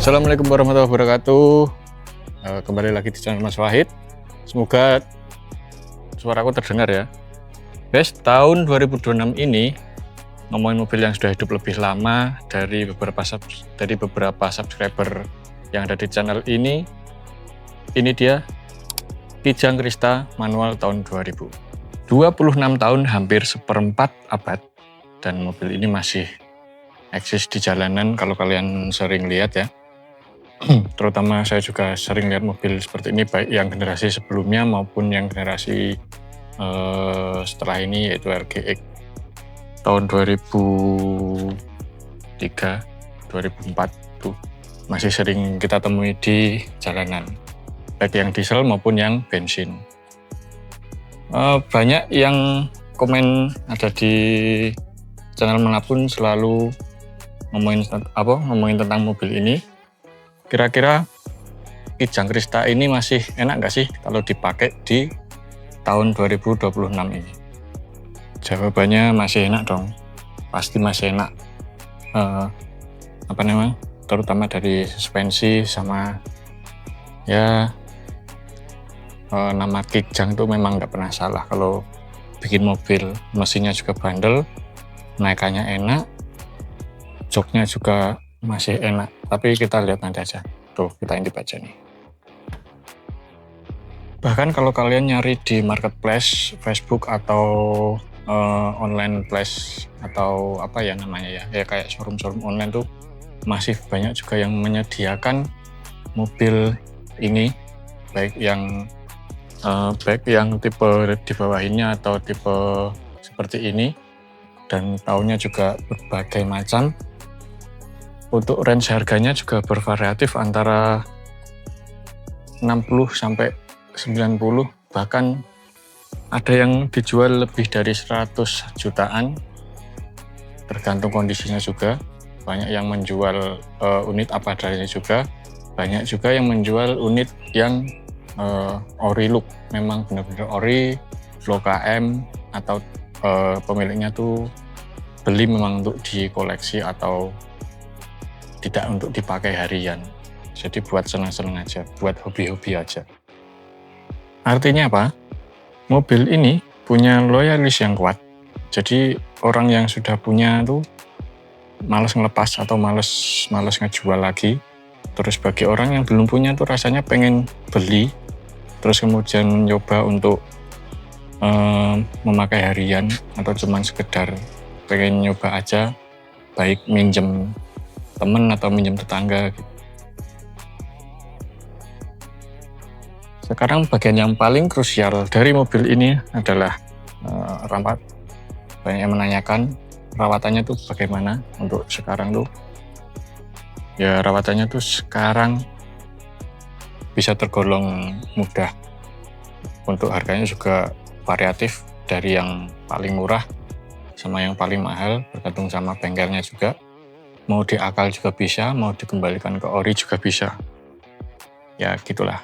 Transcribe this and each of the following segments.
Assalamualaikum warahmatullahi wabarakatuh. Kembali lagi di channel Mas Wahid. Semoga suaraku terdengar ya. Guys, tahun 2026 ini ngomongin mobil yang sudah hidup lebih lama dari beberapa subscriber yang ada di channel ini. Ini dia Kijang Krista manual tahun 2000. 26 tahun, hampir seperempat abad, dan mobil ini masih eksis di jalanan kalau kalian sering lihat ya. Terutama saya juga sering lihat mobil seperti ini, baik yang generasi sebelumnya maupun yang generasi setelah ini, yaitu RGX tahun 2003, 2004 tuh masih sering kita temui di jalanan, baik yang diesel maupun yang bensin. Banyak yang komen ada di channel manapun selalu ngomongin tentang mobil ini. Kira-kira Kijang Krista ini masih enak nggak sih kalau dipakai di tahun 2026 ini? Jawabannya masih enak dong, pasti masih enak. Terutama dari suspensi sama ya, nama Kijang itu memang nggak pernah salah kalau bikin mobil. Mesinnya juga bandel, naikannya enak, joknya juga masih enak. Tapi kita lihat nanti aja. Tuh, kita intip aja nih. Bahkan kalau kalian nyari di marketplace, Facebook atau online place atau apa ya namanya ya kayak showroom online tuh masih banyak juga yang menyediakan mobil ini, baik yang tipe di bawah ini atau tipe seperti ini, dan tahunnya juga berbagai macam. Untuk range harganya juga bervariatif antara 60 sampai 90, bahkan ada yang dijual lebih dari 100 jutaan, tergantung kondisinya juga. Banyak yang menjual unit apa adanya juga, banyak juga yang menjual unit yang ori look, memang benar-benar ori, low KM, atau pemiliknya tuh beli memang untuk dikoleksi atau tidak untuk dipakai harian. Jadi buat senang-senang aja, buat hobi-hobi aja. Artinya apa? Mobil ini punya loyalis yang kuat. Jadi orang yang sudah punya tuh males ngelepas atau males ngejual lagi. Terus bagi orang yang belum punya tuh rasanya pengen beli, terus kemudian nyoba untuk memakai harian atau cuman sekedar pengen nyoba aja, baik minjem temen atau minjem tetangga gitu. Sekarang bagian yang paling krusial dari mobil ini adalah rawat. Banyak yang menanyakan rawatannya tuh bagaimana untuk sekarang tuh. Ya rawatannya tuh sekarang bisa tergolong mudah. Untuk harganya juga variatif, dari yang paling murah sama yang paling mahal, bergantung sama bengkelnya juga. Mau diakal juga bisa, mau dikembalikan ke ori juga bisa. Ya gitulah.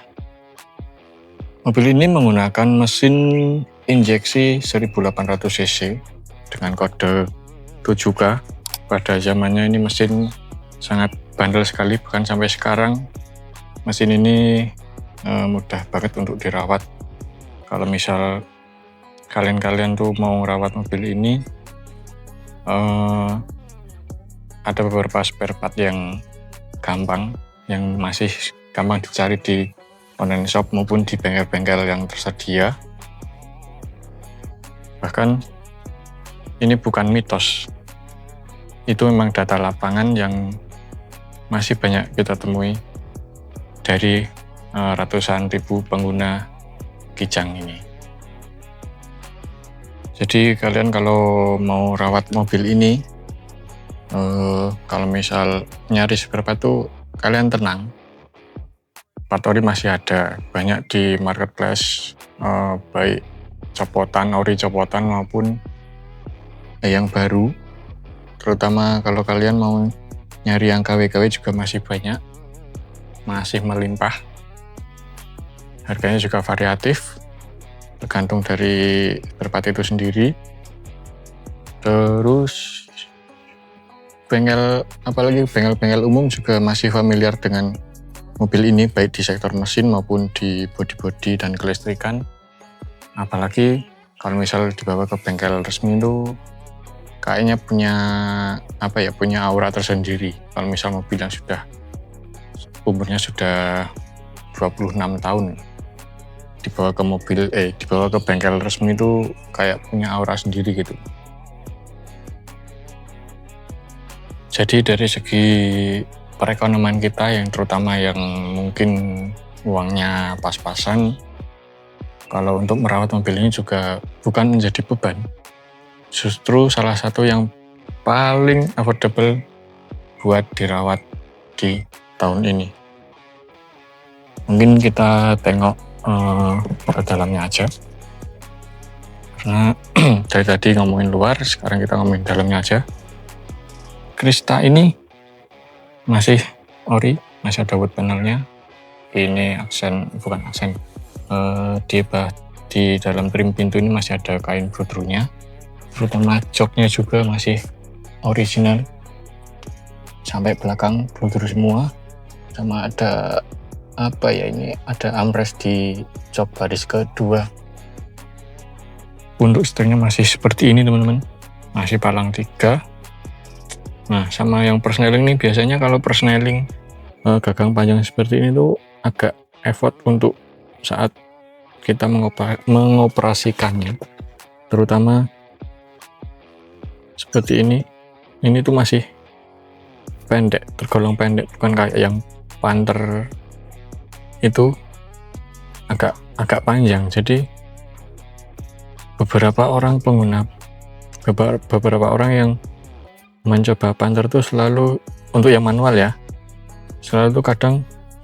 Mobil ini menggunakan mesin injeksi 1800 cc dengan kode 7K. Pada zamannya ini mesin sangat bandel sekali, bahkan sampai sekarang mesin ini mudah banget untuk dirawat. Kalau misal kalian tuh mau rawat mobil ini, ada beberapa spare part yang gampang, yang masih gampang dicari di online shop maupun di bengkel-bengkel yang tersedia. Bahkan ini bukan mitos, itu memang data lapangan yang masih banyak kita temui dari ratusan ribu pengguna Kijang ini. Jadi kalian kalau mau rawat mobil ini, kalau misal nyari spare tuh kalian tenang, part ori masih ada banyak di marketplace, baik ori copotan maupun yang baru. Terutama kalau kalian mau nyari yang KW-KW juga masih banyak, masih melimpah. Harganya juga variatif, tergantung dari spare part itu sendiri. Terus bengkel, apalagi bengkel-bengkel umum juga masih familiar dengan mobil ini, baik di sektor mesin maupun di bodi-bodi dan kelistrikan. Apalagi kalau misal dibawa ke bengkel resmi itu kayaknya punya aura tersendiri. Kalau misal mobil yang sudah umurnya sudah 26 tahun dibawa ke bengkel resmi itu kayak punya aura sendiri gitu. Jadi dari segi perekonomian kita yang terutama yang mungkin uangnya pas-pasan, kalau untuk merawat mobil ini juga bukan menjadi beban. Justru salah satu yang paling affordable buat dirawat di tahun ini. Mungkin kita tengok ke dalamnya aja. Karena dari tadi ngomongin luar, sekarang kita ngomongin dalamnya aja. Krista ini masih ori, masih ada wood panelnya. Ini di dalam trim pintu ini masih ada kain bludrunya. Terutama joknya juga masih original. Sampai belakang bludru semua. Sama ada ada armrest di jok baris kedua. Untuk setirnya masih seperti ini teman-teman. Masih palang 3. Nah, sama yang persneling nih, biasanya kalau persneling gagang panjang seperti ini tuh agak effort untuk saat kita mengoperasikannya, terutama seperti ini tuh masih pendek, tergolong pendek, bukan kayak yang Panther itu agak panjang. Jadi beberapa orang yang mencoba Panther tuh selalu, untuk yang manual ya, selalu tuh kadang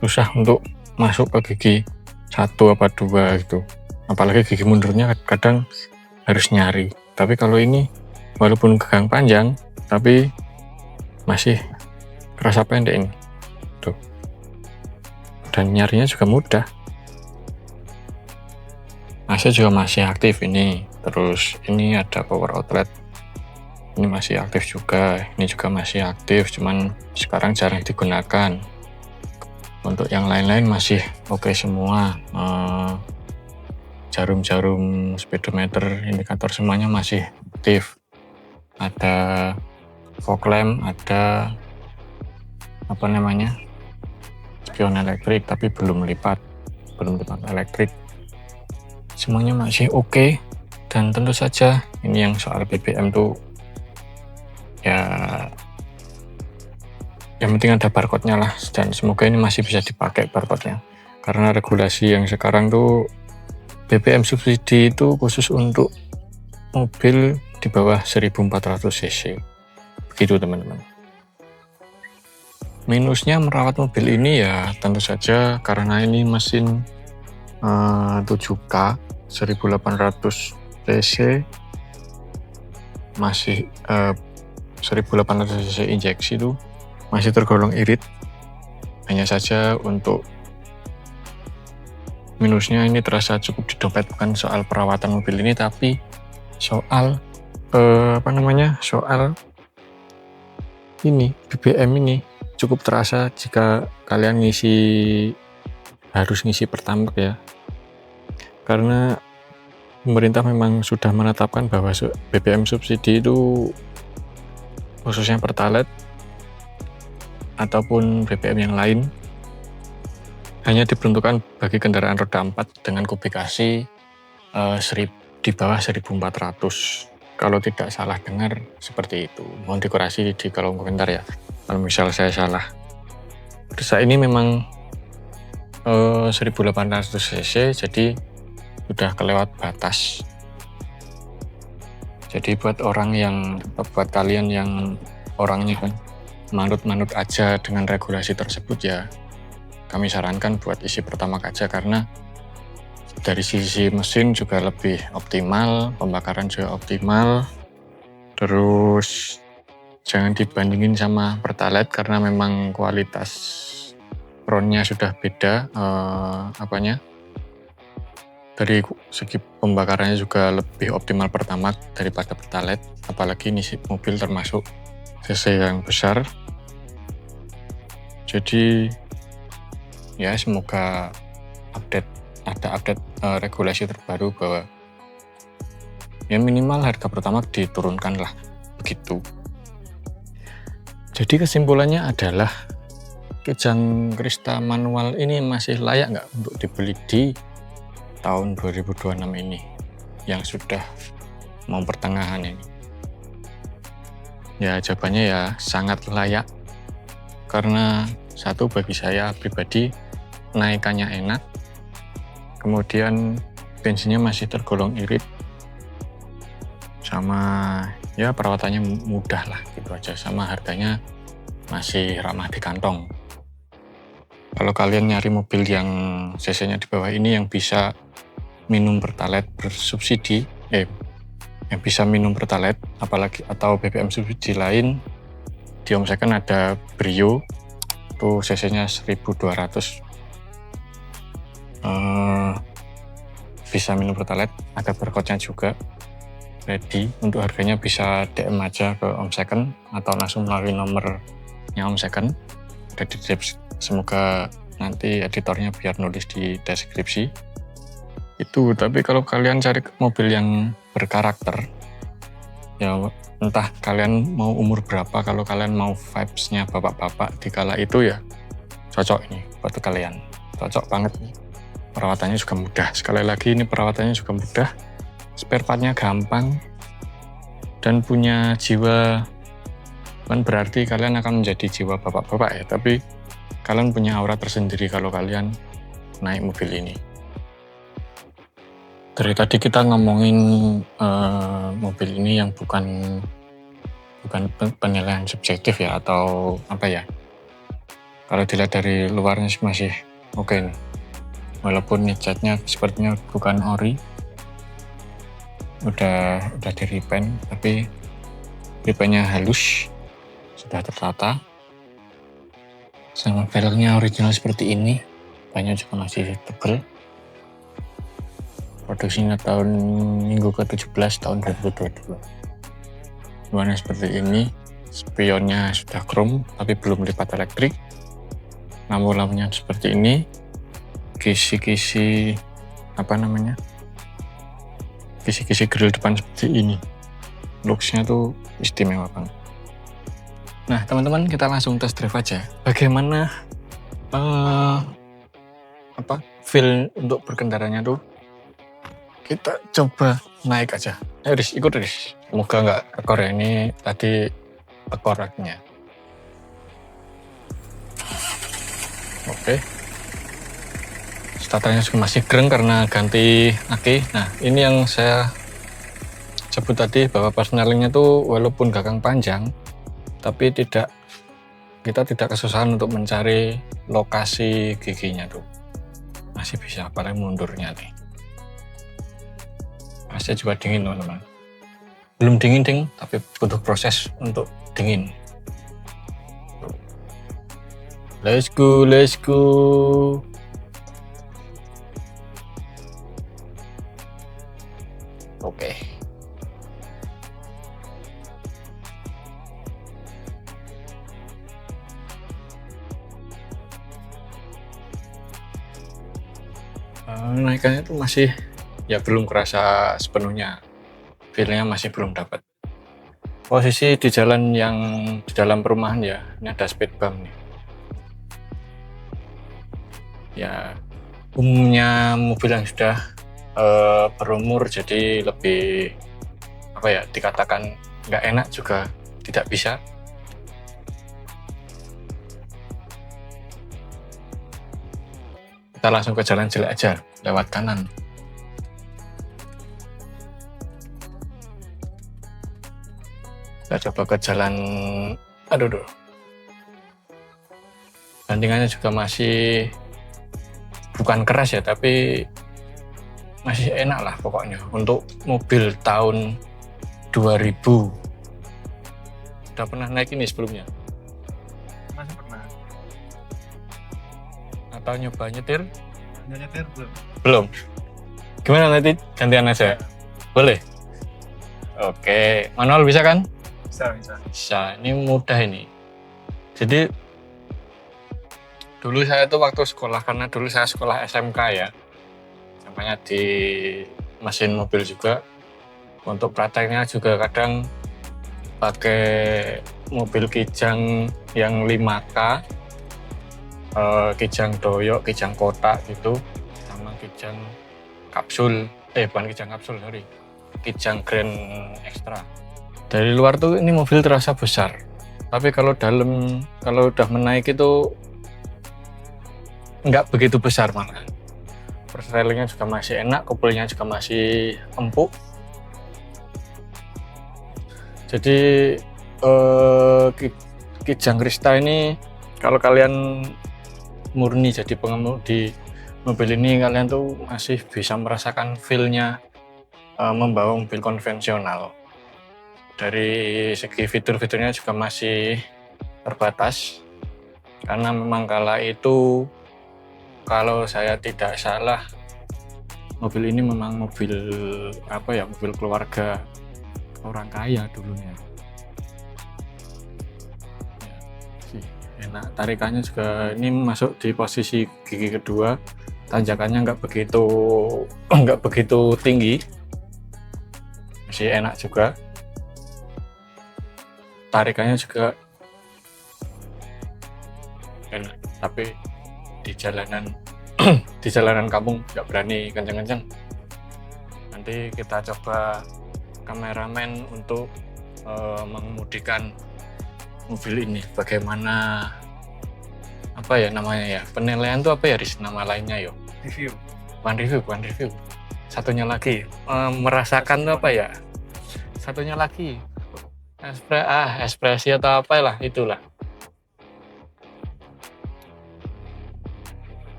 susah untuk masuk ke gigi 1 apa 2 gitu, apalagi gigi mundurnya kadang harus nyari. Tapi kalau ini walaupun gagang panjang tapi masih kerasa pendek ini tuh, dan nyarinya juga mudah. AC juga masih aktif ini. Terus ini ada power outlet, ini masih aktif juga, ini juga masih aktif, cuman sekarang jarang digunakan. Untuk yang lain-lain masih oke semua. Jarum-jarum speedometer, indikator semuanya masih aktif. Ada fog lamp, ada spion elektrik, tapi belum lipat elektrik. Semuanya masih oke. Dan tentu saja ini yang soal BBM tuh ya, yang penting ada barcode-nya lah, dan semoga ini masih bisa dipakai barcode-nya, karena regulasi yang sekarang tuh BBM subsidi itu khusus untuk mobil di bawah 1400 cc. Begitu teman-teman. Minusnya merawat mobil ini ya tentu saja karena ini mesin 7K 1800 cc, masih 1800 cc injeksi itu masih tergolong irit. Hanya saja untuk minusnya ini terasa cukup di dompet, bukan soal perawatan mobil ini, tapi soal soal ini BBM ini cukup terasa jika kalian harus ngisi Pertamax ya, karena pemerintah memang sudah menetapkan bahwa BBM subsidi itu khususnya Pertalite ataupun BBM yang lain hanya diperuntukkan bagi kendaraan roda 4 dengan kubikasi di bawah 1400. Kalau tidak salah dengar seperti itu. Mohon dikoreksi di kolom komentar ya kalau misal saya salah. Saat ini memang 1800 cc, jadi sudah kelewat batas. Jadi buat kalian yang orangnya kan manut-manut aja dengan regulasi tersebut, ya kami sarankan buat isi Pertamax aja, karena dari sisi mesin juga lebih optimal, pembakaran juga optimal. Terus jangan dibandingin sama Pertalite karena memang kualitas ronnya sudah beda, dari segi pembakarannya juga lebih optimal Pertamax daripada Pertalite, apalagi ini mobil termasuk cc yang besar. Jadi ya semoga ada update regulasi terbaru bahwa ya minimal harga pertama diturunkan lah, begitu. Jadi kesimpulannya adalah Kijang Krista manual ini masih layak nggak untuk dibeli di tahun 2026 ini yang sudah mau pertengahan ini? Ya jawabannya ya sangat layak, karena satu, bagi saya pribadi naikannya enak, kemudian bensinnya masih tergolong irit, sama ya perawatannya mudah lah gitu aja, sama harganya masih ramah di kantong. Kalau kalian nyari mobil yang cc-nya di bawah ini yang bisa minum Pertalite bersubsidi, yang bisa minum Pertalite apalagi atau BBM subsidi lain, di Om Second ada Brio, itu cc-nya 1200, bisa minum Pertalite, ada barcode-nya juga, ready. Untuk harganya bisa DM aja ke Om Second atau langsung melalui nomornya Om Second, ada di deskripsi. Semoga nanti editornya biar nulis di deskripsi itu. Tapi kalau kalian cari mobil yang berkarakter, ya entah kalian mau umur berapa, kalau kalian mau vibes-nya bapak-bapak di kala itu, ya cocok ini buat kalian, cocok banget. Perawatannya juga mudah, sekali lagi ini perawatannya juga mudah, spare part-nya gampang, dan punya jiwa. Bukan berarti kalian akan menjadi jiwa bapak-bapak ya, tapi kalian punya aura tersendiri kalau kalian naik mobil ini. Dari tadi kita ngomongin mobil ini yang bukan penilaian subjektif ya, atau apa ya. Kalau dilihat dari luarnya masih oke nih. Walaupun nih catnya sepertinya bukan ori, udah di repaint, tapi repaintnya halus, sudah tertata. Sama velgnya original seperti ini, banyak juga masih tebal. Produksinya tahun minggu ke-17 tahun 2022. Warna seperti ini, spionnya sudah chrome tapi belum lipat elektrik. Lampu-lampunya seperti ini, kisi-kisi kisi-kisi grill depan seperti ini. Looks-nya tuh istimewa banget. Nah teman-teman, kita langsung test drive aja. Bagaimana feel untuk berkendaranya tuh. Kita coba naik aja. Riz, ikut Riz. Semoga nggak tekor ya, ini tadi tekor raknya. Oke. Starternya juga masih greng karena ganti aki. Nah ini yang saya sebut tadi, bahwa persnelingnya tuh walaupun gagang panjang, tapi kita tidak kesusahan untuk mencari lokasi giginya tuh. Masih bisa, apalagi mundurnya nih. AC juga dingin teman-teman. Belum dingin, tapi butuh proses untuk dingin. Let's go. Oke. Naikannya tuh masih ya belum kerasa sepenuhnya, feel-nya masih belum dapat. Posisi di jalan yang di dalam perumahan ya, ini ada speed bump nih. Ya umumnya mobil yang sudah berumur jadi lebih dikatakan nggak enak juga tidak bisa. Kita langsung ke jalan jelek aja, lewat kanan. Kita coba ke jalan, bantingannya juga masih bukan keras ya, tapi masih enak lah pokoknya untuk mobil tahun 2000. Udah pernah naik ini sebelumnya? Masih pernah. Atau nyoba nyetir? Nyetir Belum. Gimana nanti gantian aja? Boleh? Oke, manual bisa kan? Bisa. Bisa, ini mudah ini. Jadi dulu saya tuh waktu sekolah, karena dulu saya sekolah SMK ya, sampainya di mesin mobil juga. Untuk prakteknya juga kadang pakai mobil kijang yang 5K, kijang doyok, kijang kotak gitu, sama kijang kapsul, bukan kijang kapsul, sorry, kijang grand extra. Dari luar tuh ini mobil terasa besar, tapi kalau dalam, kalau udah menaik itu nggak begitu besar malah. Perstelingnya juga masih enak, kopelnya juga masih empuk. Jadi Kijang Krista ini kalau kalian murni jadi pengemudi mobil ini, kalian tuh masih bisa merasakan feel-nya membawa mobil konvensional. Dari segi fitur-fiturnya juga masih terbatas, karena memang kala itu kalau saya tidak salah mobil ini memang mobil mobil keluarga orang kaya dulunya. Enak, tarikannya juga ini masuk di posisi gigi kedua, tanjakannya nggak begitu tinggi, masih enak juga. Tarikannya juga enak, tapi di jalanan kampung nggak berani kenceng-kenceng. Nanti kita coba kameramen untuk mengemudikan mobil ini, bagaimana namanya ya, penilaian tuh apa ya, nama lainnya yo, Review. bukan review, satunya lagi merasakan tuh apa ya, satunya lagi ekspresi atau apalah itulah.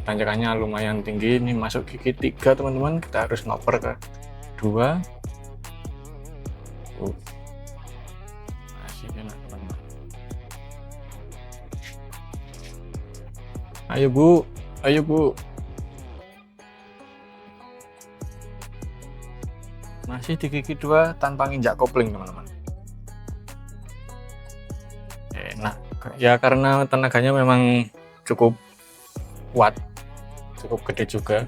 Tanjakannya lumayan tinggi, ini masuk gigi 3 teman-teman, kita harus ngoper ke 2. Masih enak teman-teman. Ayo bu, masih di gigi 2 tanpa nginjak kopling teman-teman. Enak ya, karena tenaganya memang cukup kuat, cukup gede juga.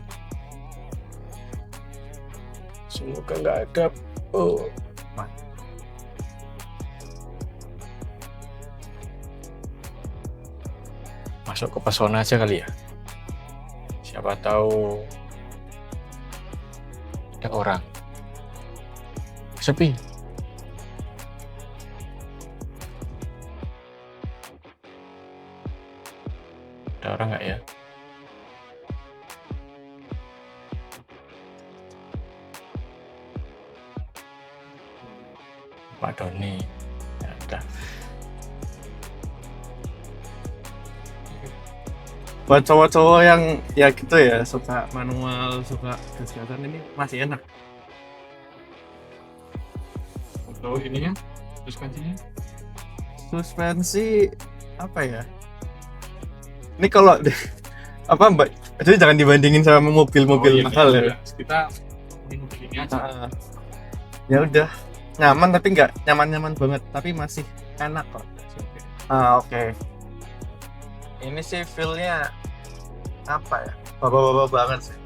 Semoga nggak ada masuk ke pesona aja kali ya, siapa tahu ada orang. Sepi. Ada orang nggak ya? Pak Doni. Ya udah. Buat cowok-cowok yang ya gitu ya, suka manual, suka gas-gasan, ini masih enak. Kalau ininya, suspensi apa ya? Ini kalau Mbak, jadi jangan dibandingin sama mobil-mobil mahal ya. Kita mobil ini aja. Ya udah, nyaman tapi nggak nyaman-nyaman banget, tapi masih enak kok. Oke. Ini sih feel-nya apa ya? Bapak-bapak banget sih.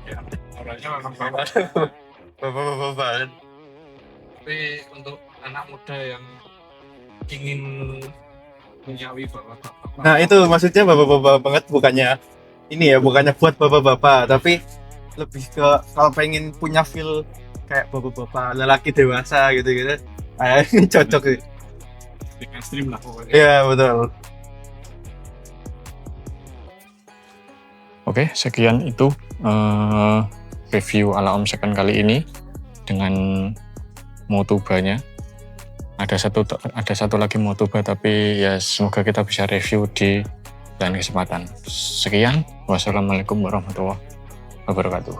Ya, orangnya memang bapak. Bapak-bapak banget. Tapi untuk anak muda yang ingin menyawi bapak-bapak. Nah itu maksudnya bapak-bapak banget, bukannya buat bapak-bapak, tapi lebih ke kalau pengen punya feel kayak bapak-bapak lelaki dewasa gitu. Ini cocok sih. Ekstrim lah pokoknya. Iya betul. Oke, sekian itu review ala Om Second kali ini dengan Motuba-nya. Ada satu lagi Motuba, tapi ya semoga kita bisa review di lain kesempatan. Sekian, wassalamualaikum warahmatullahi wabarakatuh.